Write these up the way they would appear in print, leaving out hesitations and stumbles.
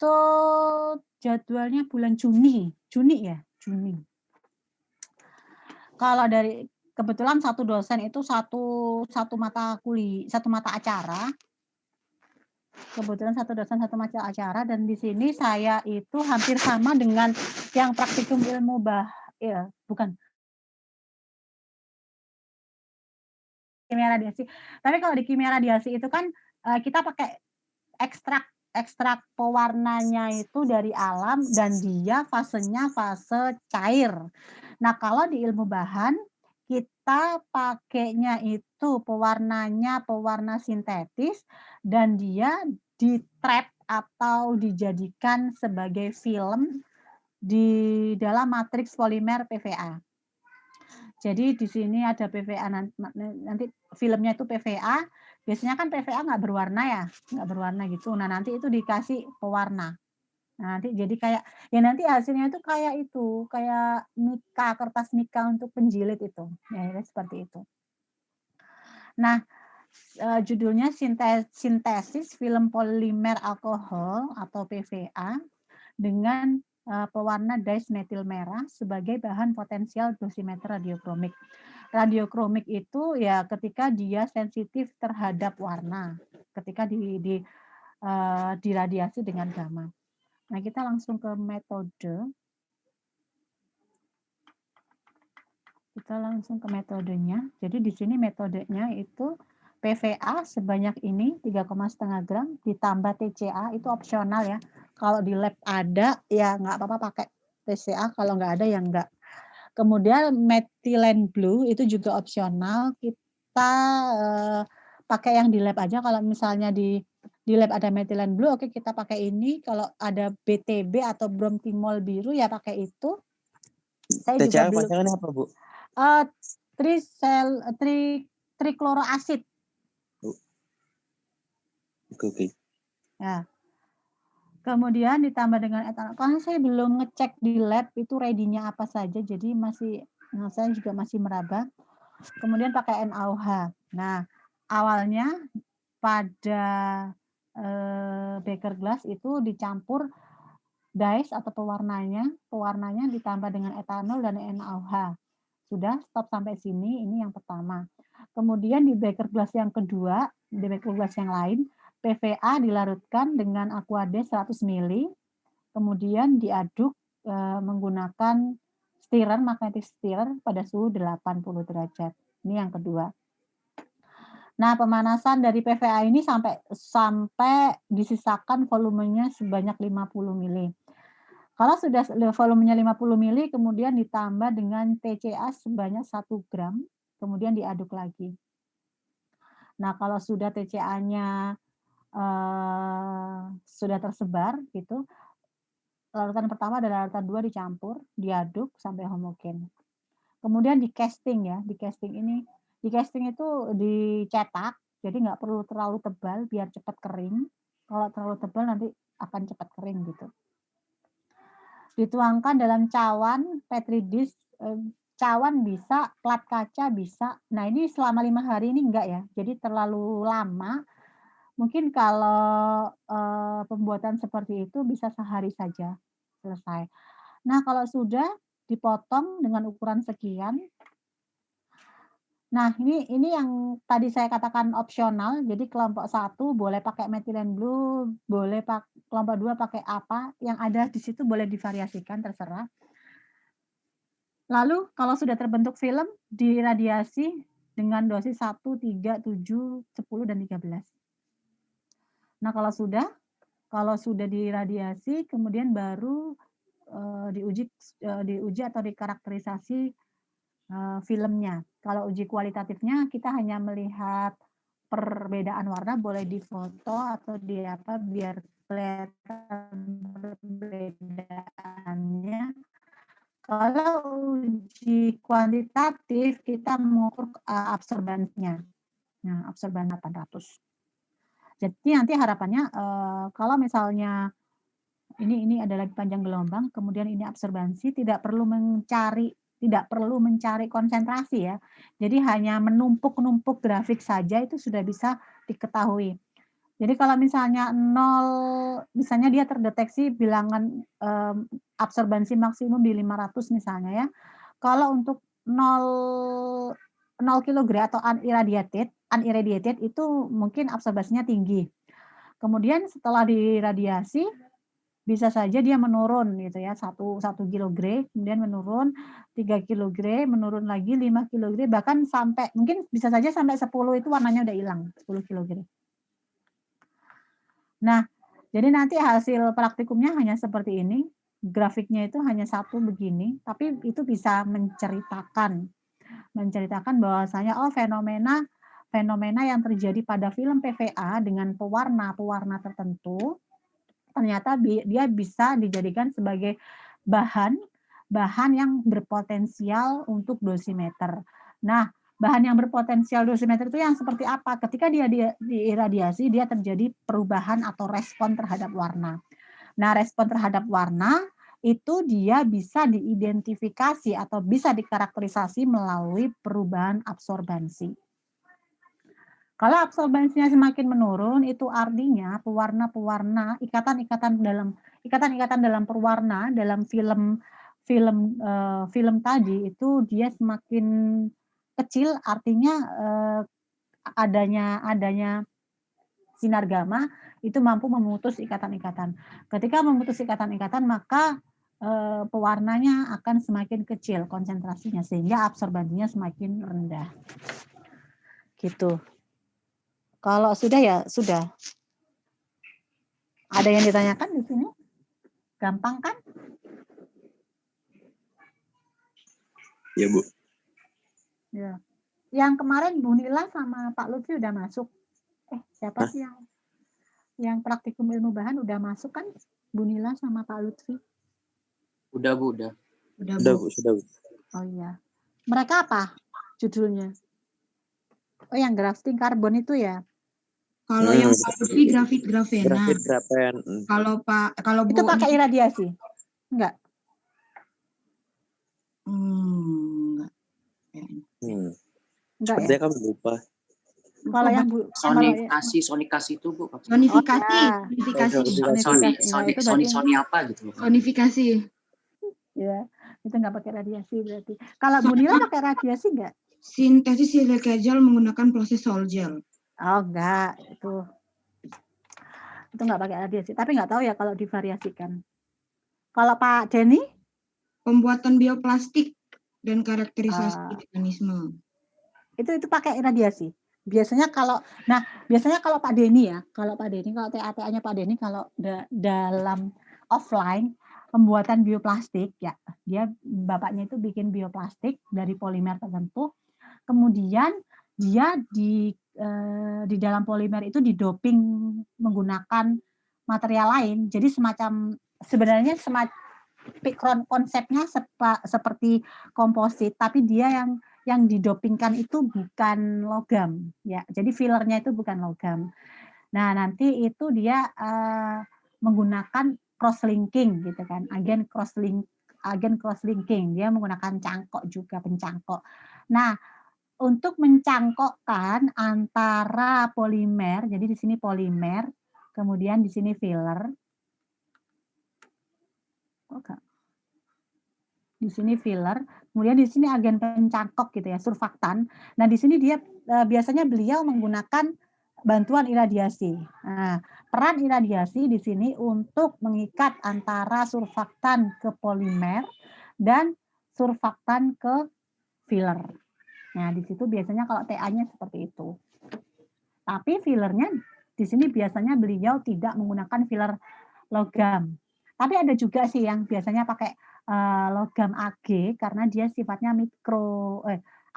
itu jadwalnya bulan Juni ya? Juni. Kalau dari kebetulan satu dosen itu satu mata acara, kebetulan satu dosen satu mata acara dan di sini saya itu hampir sama dengan yang praktikum ya, bukan kimia radiasi. Tapi kalau di kimia radiasi itu kan, kita pakai ekstrak ekstrak pewarnanya itu dari alam dan dia fasenya fase cair. Nah, kalau di ilmu bahan, kita pakainya itu pewarna sintetis dan dia di-trap atau dijadikan sebagai film di dalam matriks polimer PVA. Jadi di sini ada PVA nanti filmnya itu PVA, biasanya kan PVA nggak berwarna gitu. Nah, nanti itu dikasih pewarna. Nah, nanti jadi kayak ya nanti hasilnya itu kayak mika, kertas mika untuk penjilid itu, ya seperti itu. Nah, judulnya sintesis film polimer alkohol atau PVA dengan, pewarna dyes metil merah sebagai bahan potensial dosimeter radiokromik. Radiokromik itu ya ketika dia sensitif terhadap warna, ketika diradiasi dengan gamma. Nah, kita langsung ke metode. Kita langsung ke metodenya. Jadi di sini metodenya itu PVA sebanyak ini 3,5 gram ditambah TCA itu opsional ya. Kalau di lab ada ya nggak apa-apa pakai TCA, kalau nggak ada ya nggak. Kemudian methylene blue itu juga opsional, kita, pakai yang di lab aja kalau misalnya di lab ada methylene blue, oke kita pakai ini, kalau ada BTB atau bromtimol biru ya pakai itu. Saya juga TCA dulu panjangannya apa, Bu? Trikloroasid. Oke. Ya. Kemudian ditambah dengan etanol. Karena saya belum ngecek di lab itu ready-nya apa saja, jadi saya juga masih meraba. Kemudian pakai NaOH. Nah, awalnya pada beker glass itu dicampur dyes atau pewarnanya ditambah dengan etanol dan NaOH. Sudah stop sampai sini, ini yang pertama. Kemudian di beker glass yang kedua, di beker glass yang lain, PVA dilarutkan dengan aquades 100 ml, kemudian diaduk menggunakan magnetic stirrer pada suhu 80 derajat. Ini yang kedua. Nah, pemanasan dari PVA ini sampai disisakan volumenya sebanyak 50 ml. Kalau sudah volumenya 50 ml, kemudian ditambah dengan TCA sebanyak 1 gram, kemudian diaduk lagi. Nah, kalau sudah TCA-nya sudah tersebar gitu, larutan pertama dan larutan 2 dicampur, diaduk sampai homogen. Kemudian di casting itu dicetak, jadi nggak perlu terlalu tebal biar cepat kering. Kalau terlalu tebal nanti akan cepat kering gitu. Dituangkan dalam cawan petri dish, cawan bisa, plat kaca bisa. Nah, ini selama 5 hari ini enggak ya, jadi terlalu lama. Mungkin kalau, pembuatan seperti itu bisa sehari saja selesai. Nah, kalau sudah dipotong dengan ukuran sekian. Nah, ini yang tadi saya katakan opsional, jadi kelompok 1 boleh pakai methylene blue, kelompok 2 pakai apa, yang ada di situ boleh divariasikan, terserah. Lalu kalau sudah terbentuk film, diradiasi dengan dosis 1, 3, 7, 10, dan 13. Nah, kalau sudah diradiasi, kemudian baru diuji atau dikarakterisasi filmnya. Kalau uji kualitatifnya kita hanya melihat perbedaan warna, boleh difoto atau biar kelihatan perbedaannya. Kalau uji kuantitatif kita mengukur absorbansinya. Nah, absorban 800. Jadi nanti harapannya kalau misalnya ini adalah panjang gelombang, kemudian ini absorbansi, tidak perlu mencari konsentrasi ya. Jadi hanya menumpuk-numpuk grafik saja itu sudah bisa diketahui. Jadi kalau misalnya 0, misalnya dia terdeteksi bilangan, absorbansi maksimum di 500 misalnya ya. Kalau untuk 0 kilogram atau unirradiated itu mungkin absorbasinya tinggi. Kemudian setelah diradiasi, bisa saja dia menurun gitu ya, 1 kilogram, kemudian menurun 3 kilogram, menurun lagi 5 kilogram, bahkan sampai mungkin bisa saja sampai 10 itu warnanya udah hilang, 10 kilogram. Nah, jadi nanti hasil praktikumnya hanya seperti ini, grafiknya itu hanya satu begini, tapi itu bisa menceritakan bahwasanya, oh fenomena fenomena yang terjadi pada film PVA dengan pewarna-pewarna tertentu, ternyata dia bisa dijadikan sebagai bahan bahan yang berpotensial untuk dosimeter. Nah, bahan yang berpotensial dosimeter itu yang seperti apa? Ketika dia diiradiasi, dia terjadi perubahan atau respon terhadap warna. Nah, respon terhadap warna itu dia bisa diidentifikasi atau bisa dikarakterisasi melalui perubahan absorbansi. Kalau absorbansinya semakin menurun, itu artinya pewarna-pewarna, ikatan-ikatan dalam pewarna dalam film tadi itu dia semakin kecil, artinya adanya sinar gamma itu mampu memutus ikatan-ikatan. Ketika memutus ikatan-ikatan, maka pewarnanya akan semakin kecil konsentrasinya sehingga absorbansinya semakin rendah. Gitu. Kalau sudah ya sudah. Ada yang ditanyakan di sini? Gampang kan? Ya, Bu. Ya. Yang kemarin Bu Nila sama Pak Lutfi udah masuk. Siapa sih yang praktikum ilmu bahan udah masuk kan? Bu Nila sama Pak Lutfi. Udah, Bu, udah. Sudah, Bu. Oh iya. Mereka apa judulnya? Oh, yang grafting karbon itu ya? Kalau yang Pak Lutfi grafit grafena. Grafit grafen. Kalau itu Bu pakai iradiasi? Enggak. Enggak. Enggak ya? Sepertinya kamu lupa. Kalau yang Bu Sonifikasi itu, Bu. Sonifikasi. Soni apa gitu. Sonifikasi. Ya, itu enggak pakai radiasi berarti. Kalau Bu Nila pakai radiasi enggak? Sintesis silika gel menggunakan proses sol gel. Oh, enggak. Itu enggak pakai radiasi, tapi enggak tahu ya kalau divariasikan. Kalau Pak Denny? Pembuatan bioplastik dan karakterisasi mekanisme. Itu pakai radiasi. Biasanya kalau Pak Denny ya, kalau TA-TA-nya Pak Denny kalau dalam offline pembuatan bioplastik ya, dia bapaknya itu bikin bioplastik dari polimer tertentu, kemudian dia di dalam polimer itu didoping menggunakan material lain. Jadi sebenarnya konsepnya seperti komposit, tapi dia yang didopingkan itu bukan logam ya. Jadi fillernya itu bukan logam. Nah, nanti itu dia menggunakan cross linking gitu kan. Agen cross linking. Dia menggunakan cangkok juga, pencangkok. Nah, untuk mencangkokkan antara polimer, jadi di sini polimer, kemudian di sini filler. Di sini filler, kemudian di sini agen pencangkok gitu ya, surfaktan. Nah, di sini dia biasanya beliau menggunakan bantuan iradiasi. Nah, peran iradiasi di sini untuk mengikat antara surfaktan ke polimer dan surfaktan ke filler. Nah, di situ biasanya kalau TA-nya seperti itu. Tapi fillernya di sini biasanya beliau tidak menggunakan filler logam. Tapi ada juga sih yang biasanya pakai logam AG karena dia sifatnya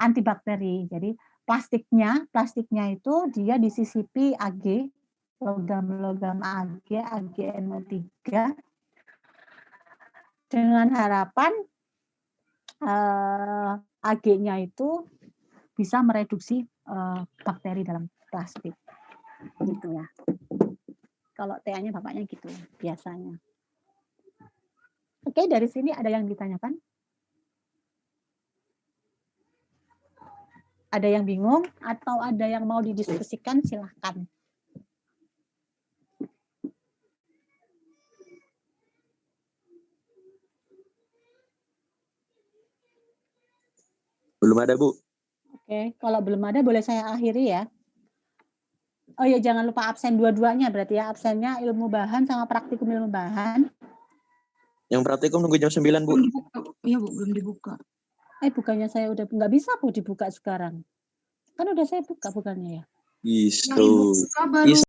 antibakteri. Jadi plastiknya itu dia disisipi AG, logam AG, AgNO3 dengan harapan AG-nya itu bisa mereduksi bakteri dalam plastik. Gitu ya. Kalau TA-nya bapaknya gitu biasanya. Oke, dari sini ada yang ditanyakan? Ada yang bingung atau ada yang mau didiskusikan, silahkan. Belum ada, Bu. Oke, kalau belum ada boleh saya akhiri ya. Oh ya, jangan lupa absen dua-duanya berarti ya. Absennya ilmu bahan sama praktikum ilmu bahan. Yang praktikum nunggu jam 9, Bu. Belum dibuka, Bu. Iya, Bu, belum dibuka. Bukannya saya udah nggak bisa Bu dibuka sekarang. Kan udah saya buka bukannya ya? Yang Ibu Itu. buka baru